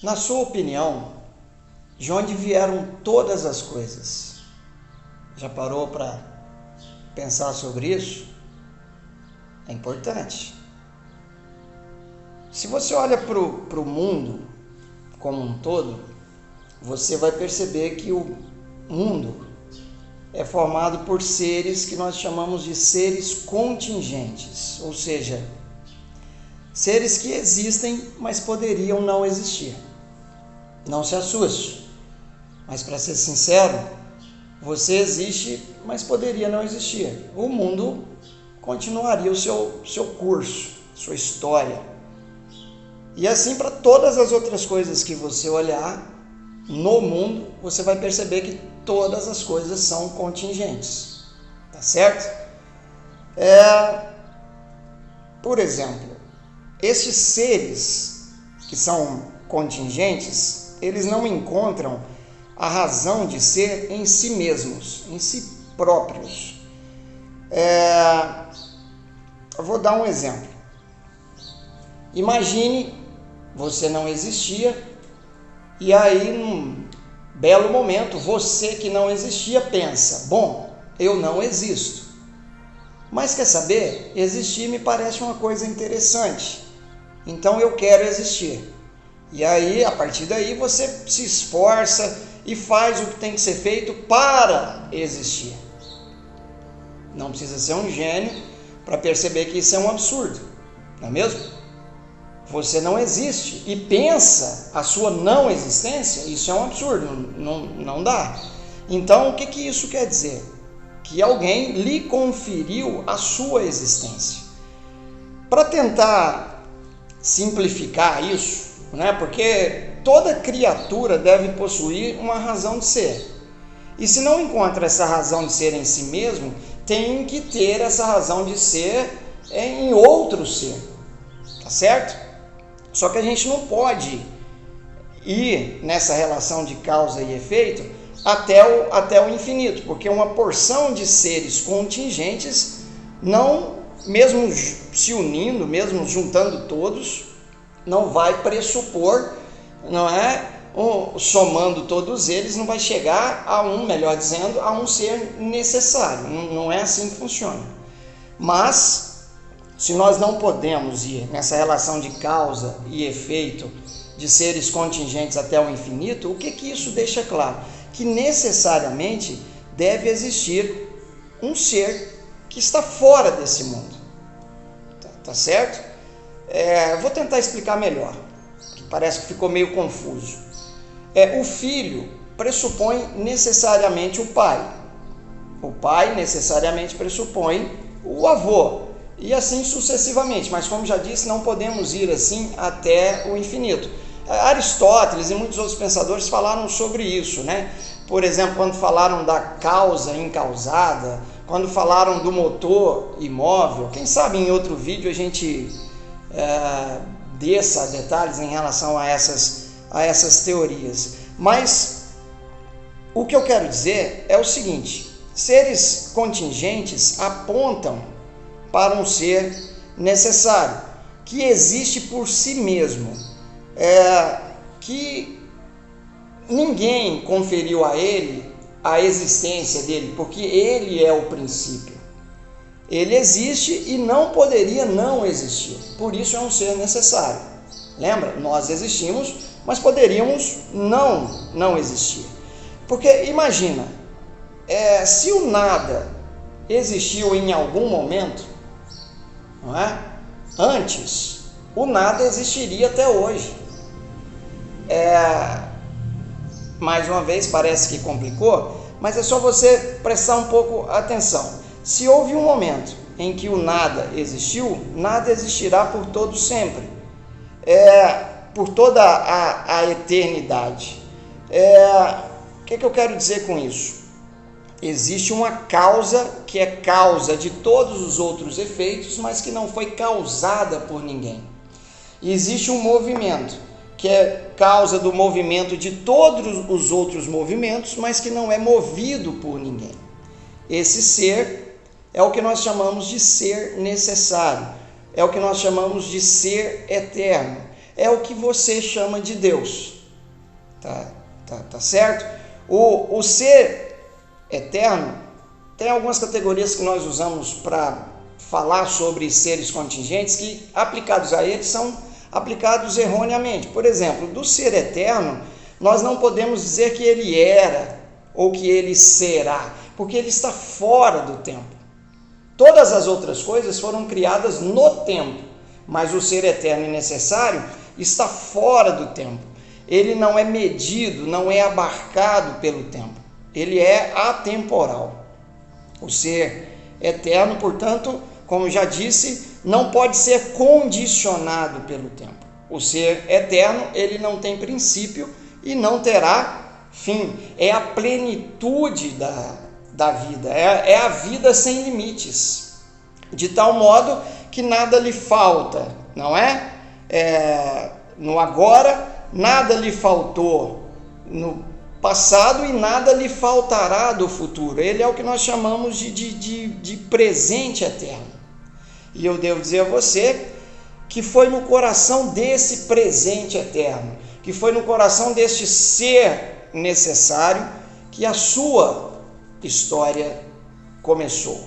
Na sua opinião, de onde vieram todas as coisas? Já parou para pensar sobre isso? É importante. Se você olha para o mundo como um todo, você vai perceber que o mundo é formado por seres que nós chamamos de seres contingentes, ou seja, seres que existem, mas poderiam não existir. Não se assuste, mas para ser sincero, você existe, mas poderia não existir. O mundo continuaria o seu curso, sua história. E assim para todas as outras coisas que você olhar no mundo, você vai perceber que todas as coisas são contingentes. Tá certo? Por exemplo, esses seres que são contingentes, eles não encontram a razão de ser em si mesmos, em si próprios. Eu vou dar um exemplo. Imagine, você não existia, e aí num belo momento, você que não existia pensa, bom, eu não existo. Mas quer saber? Existir me parece uma coisa interessante, então eu quero existir. E aí, a partir daí, você se esforça e faz o que tem que ser feito para existir. Não precisa ser um gênio para perceber que isso é um absurdo, não é mesmo? Você não existe e pensa a sua não existência, isso é um absurdo, não dá. Então, o que isso quer dizer? Que alguém lhe conferiu a sua existência. Para tentar simplificar isso, porque toda criatura deve possuir uma razão de ser. E se não encontra essa razão de ser em si mesmo, tem que ter essa razão de ser em outro ser. Tá certo? Só que a gente não pode ir nessa relação de causa e efeito até o infinito, porque uma porção de seres contingentes, não, mesmo se unindo, mesmo juntando todos, não vai pressupor, somando todos eles, não vai chegar a melhor dizendo, a um ser necessário. Não é assim que funciona. Mas, se nós não podemos ir nessa relação de causa e efeito de seres contingentes até o infinito, o que isso deixa claro? Que necessariamente deve existir um ser que está fora desse mundo. Tá certo? Vou tentar explicar melhor, que parece que ficou meio confuso. O filho pressupõe necessariamente o pai. O pai necessariamente pressupõe o avô. E assim sucessivamente. Mas como já disse, não podemos ir assim até o infinito. Aristóteles e muitos outros pensadores falaram sobre isso, Por exemplo, quando falaram da causa incausada, quando falaram do motor imóvel. Quem sabe em outro vídeo a gente desça detalhes em relação a essas teorias. Mas o que eu quero dizer é o seguinte: seres contingentes apontam para um ser necessário, que existe por si mesmo, que ninguém conferiu a ele a existência dele, porque ele é o princípio. Ele existe e não poderia não existir, por isso é um ser necessário. Lembra? Nós existimos, mas poderíamos não existir. Porque imagina, se o nada existiu em algum momento, não é? Antes, o nada existiria até hoje. Mais uma vez, parece que complicou, mas é só você prestar um pouco atenção. Se houve um momento em que o nada existiu, nada existirá por todo sempre, por toda a eternidade. O que eu quero dizer com isso? Existe uma causa que é causa de todos os outros efeitos, mas que não foi causada por ninguém. E existe um movimento que é causa do movimento de todos os outros movimentos, mas que não é movido por ninguém. Esse ser é o que nós chamamos de ser necessário, é o que nós chamamos de ser eterno, é o que você chama de Deus. Tá certo? O ser eterno tem algumas categorias que nós usamos para falar sobre seres contingentes que, aplicados a eles, são aplicados erroneamente. Por exemplo, do ser eterno, nós não podemos dizer que ele era ou que ele será, porque ele está fora do tempo. Todas as outras coisas foram criadas no tempo, mas o ser eterno e necessário está fora do tempo. Ele não é medido, não é abarcado pelo tempo. Ele é atemporal. O ser eterno, portanto, como já disse, não pode ser condicionado pelo tempo. O ser eterno, ele não tem princípio e não terá fim. É a plenitude da vida, é a vida sem limites, de tal modo que nada lhe falta, não é? No agora, nada lhe faltou no passado e nada lhe faltará do futuro. Ele é o que nós chamamos de presente eterno. E eu devo dizer a você que foi no coração desse presente eterno, que foi no coração deste ser necessário, que a sua história começou.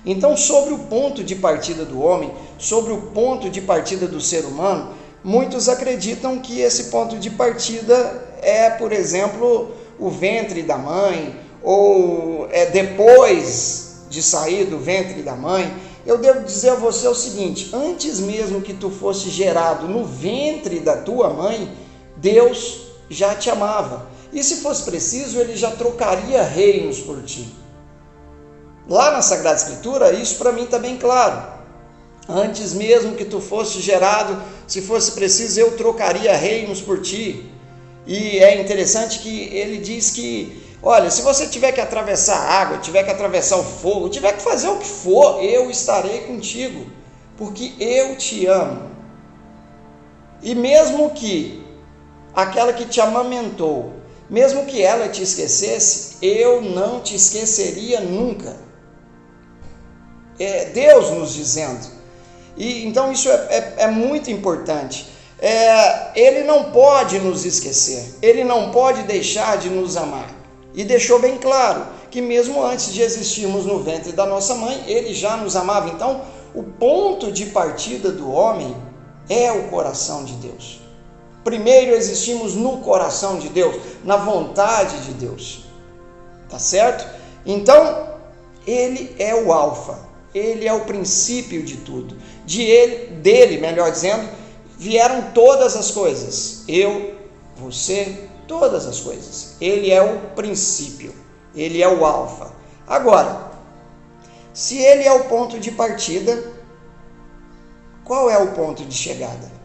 Então, sobre o ponto de partida do homem, sobre o ponto de partida do ser humano, muitos acreditam que esse ponto de partida é, por exemplo, o ventre da mãe, ou depois de sair do ventre da mãe. Eu devo dizer a você o seguinte: antes mesmo que tu fosse gerado no ventre da tua mãe, Deus já te amava. E se fosse preciso, ele já trocaria reinos por ti. Lá na Sagrada Escritura, isso para mim está bem claro. Antes mesmo que tu fosse gerado, se fosse preciso, eu trocaria reinos por ti. E é interessante que ele diz que, olha, se você tiver que atravessar a água, tiver que atravessar o fogo, tiver que fazer o que for, eu estarei contigo, porque eu te amo. E mesmo que aquela que te amamentou, mesmo que ela te esquecesse, eu não te esqueceria nunca. É Deus nos dizendo. E então isso é muito importante. Ele não pode nos esquecer, ele não pode deixar de nos amar. E deixou bem claro que mesmo antes de existirmos no ventre da nossa mãe, ele já nos amava. Então, o ponto de partida do homem é o coração de Deus. Primeiro existimos no coração de Deus, na vontade de Deus. Tá certo? Então, ele é o alfa, ele é o princípio de tudo. Dele, melhor dizendo, vieram todas as coisas. Eu, você, todas as coisas. Ele é o princípio, ele é o alfa. Agora, se ele é o ponto de partida, qual é o ponto de chegada?